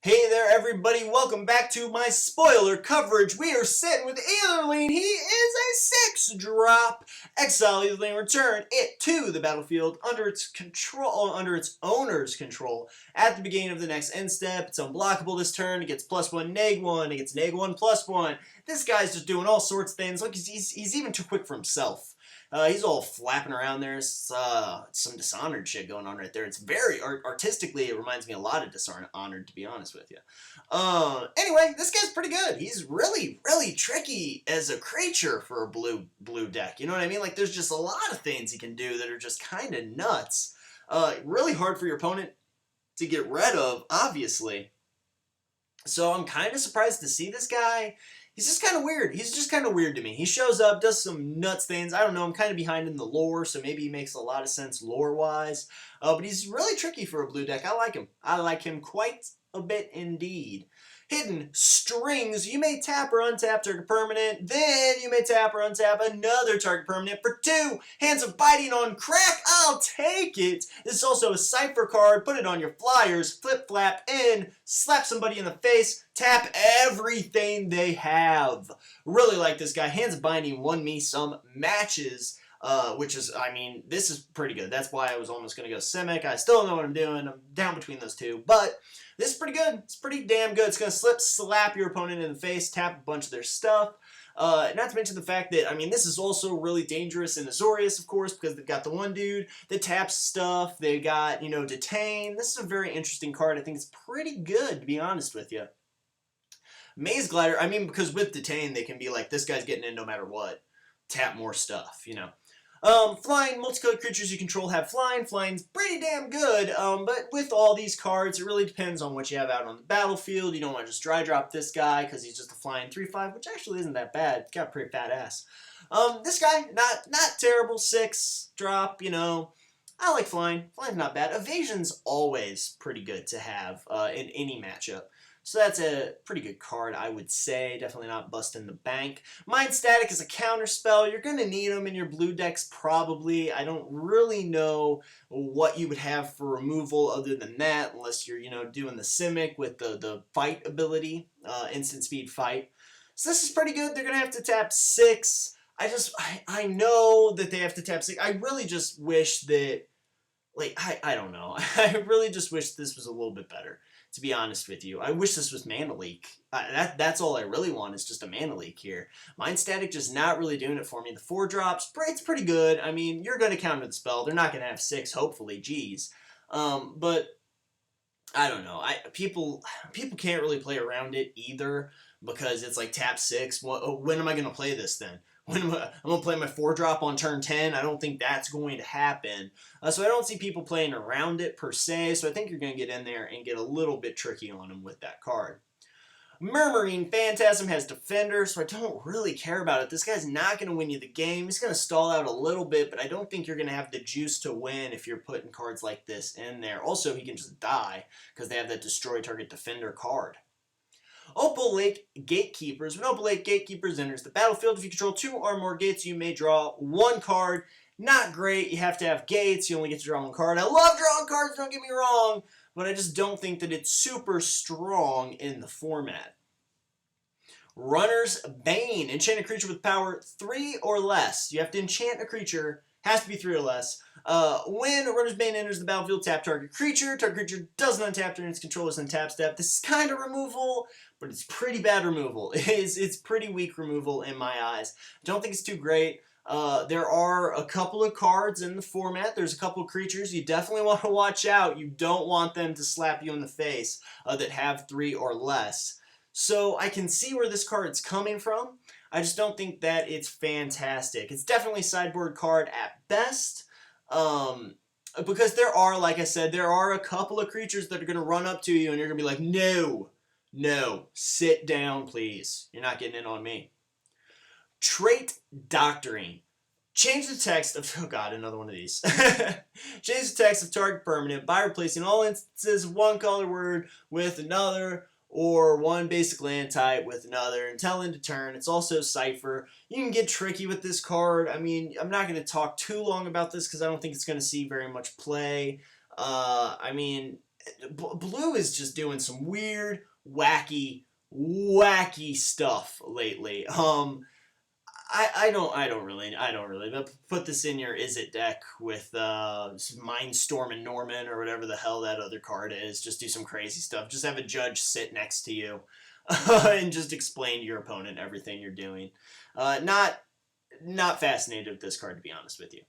Hey there, everybody. Welcome back to my spoiler coverage. We are sitting with Etherlene. He is a 6-drop. Exile Etherlene, return it to the battlefield under its control, under its owner's control. At the beginning of the next end step, it's unblockable this turn. It gets +1, -1. It gets -1, +1. This guy's just doing all sorts of things. Look, he's even too quick for himself. He's all flapping around there. It's some Dishonored shit going on right there. It's very artistically. It reminds me a lot of Dishonored, to be honest with you. Anyway, this guy's pretty good. He's really tricky as a creature for a blue deck. You know what I mean? Like, there's just a lot of things he can do that are just kind of nuts. Really hard for your opponent to get rid of, obviously. So I'm kind of surprised to see this guy. He's just kind of weird. He's just kind of weird to me. He shows up, does some nuts things. I don't know. I'm kind of behind in the lore, so maybe he makes a lot of sense lore-wise. But he's really tricky for a blue deck. I like him. I like him quite a bit indeed. Hidden Strings. You may tap or untap target permanent. Then you may tap or untap another target permanent for 2. Hands of Biting on Crack. I'll take it. This is also a Cipher card. Put it on your flyers. Flip, flap, in. Slap somebody in the face. Tap everything they have. Really like this guy. Hands of Binding won me some matches. Which is, I mean, this is pretty good. That's why I was almost going to go Simic. I still don't know what I'm doing. I'm down between those two. But this is pretty good. It's pretty damn good. It's going to slap your opponent in the face, tap a bunch of their stuff. Not to mention the fact that, I mean, this is also really dangerous in Azorius, of course, because they've got the one dude that taps stuff. They got, Detain. This is a very interesting card. I think it's pretty good, to be honest with you. Mise Glare, I mean, because with Detain, they can be like, this guy's getting in no matter what. Tap more stuff, Flying, multicolored creatures you control have flying. Flying's pretty damn good, but with all these cards, it really depends on what you have out on the battlefield. You don't want to just dry drop this guy because he's just a flying 3/5, which actually isn't that bad. He's got a pretty fat ass. This guy, not terrible, 6-drop, I like flying. Flying's not bad. Evasion's always pretty good to have in any matchup. So that's a pretty good card, I would say. Definitely not busting the bank. Mind Static is a counter spell. You're going to need them in your blue decks, probably. I don't really know what you would have for removal other than that, unless you're, doing the Simic with the fight ability, instant speed fight. So this is pretty good. They're going to have to tap 6. I know that they have to tap 6. I really just wish that, I don't know. I really just wish this was a little bit better, to be honest with you. I wish this was Mana Leak. That's all I really want is just a Mana Leak here. Mind Static just not really doing it for me. The 4-drops, it's pretty good. I mean, you're going to counter the spell. They're not going to have 6, hopefully. Jeez. But I don't know. People can't really play around it either because it's like tap 6. When am I going to play this then? I'm going to play my 4-drop on turn 10. I don't think that's going to happen. So I don't see people playing around it per se. So I think you're going to get in there and get a little bit tricky on them with that card. Murky Phantasm has Defender, so I don't really care about it. This guy's not going to win you the game. He's going to stall out a little bit, but I don't think you're going to have the juice to win if you're putting cards like this in there. Also, he can just die because they have that Destroy Target Defender card. Opal Lake Gatekeepers. When Opal Lake Gatekeepers enters the battlefield, if you control 2 or more gates, you may draw 1 card. Not great. You have to have gates. You only get to draw 1 card. I love drawing cards, don't get me wrong, but I just don't think that it's super strong in the format. Runner's Bane. Enchant a creature with power 3 or less. You have to enchant a creature. Has to be 3 or less. When Runner's Bane enters the battlefield, tap target creature. Target creature doesn't untap during its controller's untap step. This is kind of removal, but it's pretty bad removal. It's pretty weak removal in my eyes. I don't think it's too great. There are a couple of cards in the format. There's a couple of creatures you definitely want to watch out. You don't want them to slap you in the face that have 3 or less. So I can see where this card's coming from. I just don't think that it's fantastic. It's definitely a sideboard card at best. Because there are, like I said, there are a couple of creatures that are going to run up to you and you're going to be like, no, sit down, please. You're not getting in on me. Trait Doctoring. Change the text of, oh god, another one of these. Change the text of target permanent by replacing all instances of one color word with another, or one basic land type with another until end of turn. It's also Cipher. You can get tricky with this card. I mean, I'm not going to talk too long about this because I don't think it's going to see very much play. I mean, Blue is just doing some weird, wacky stuff lately. I don't really put this in your Is It deck with Mindstorm and Norman or whatever the hell that other card is. Just do some crazy stuff. Just have a judge sit next to you and just explain to your opponent everything you're doing. Not fascinated with this card, to be honest with you.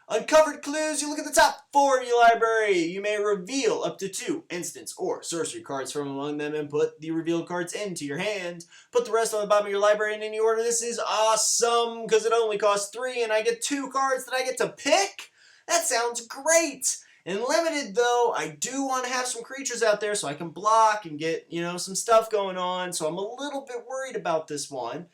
Uncovered clues, you look at the top 4 of your library. You may reveal up to 2 instance or sorcery cards from among them and put the revealed cards into your hand. Put the rest on the bottom of your library in any order. This is awesome because it only costs 3 and I get 2 cards that I get to pick. That sounds great. In limited though, I do want to have some creatures out there so I can block and get, some stuff going on. So I'm a little bit worried about this one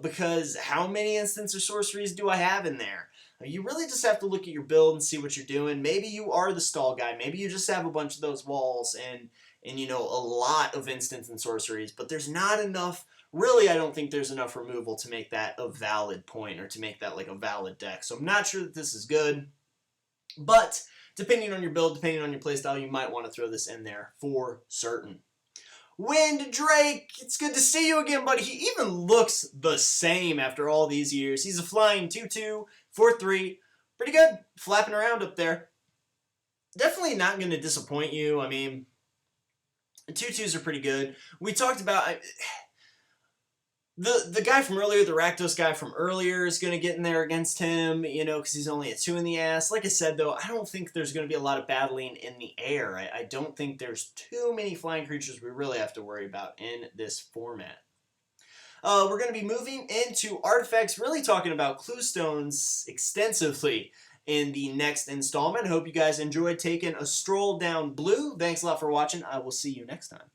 because how many instants or sorceries do I have in there? You really just have to look at your build and see what you're doing. Maybe you are the stall guy. Maybe you just have a bunch of those walls and a lot of instants and sorceries, but there's not enough. Really, I don't think there's enough removal to make that a valid point or to make that like a valid deck. So I'm not sure that this is good, but depending on your build, depending on your playstyle, you might want to throw this in there for certain. Wind Drake, it's good to see you again, buddy. He even looks the same after all these years. He's a flying 2/2, 4/3. Pretty good, flapping around up there. Definitely not going to disappoint you. I mean, 2/2s are pretty good. We talked about the guy from earlier, the Rakdos guy from earlier is going to get in there against him, because he's only a 2 in the ass. Like I said, though, I don't think there's going to be a lot of battling in the air. I don't think there's too many flying creatures we really have to worry about in this format. We're going to be moving into artifacts, really talking about clue stones extensively in the next installment. I hope you guys enjoyed taking a stroll down blue. Thanks a lot for watching. I will see you next time.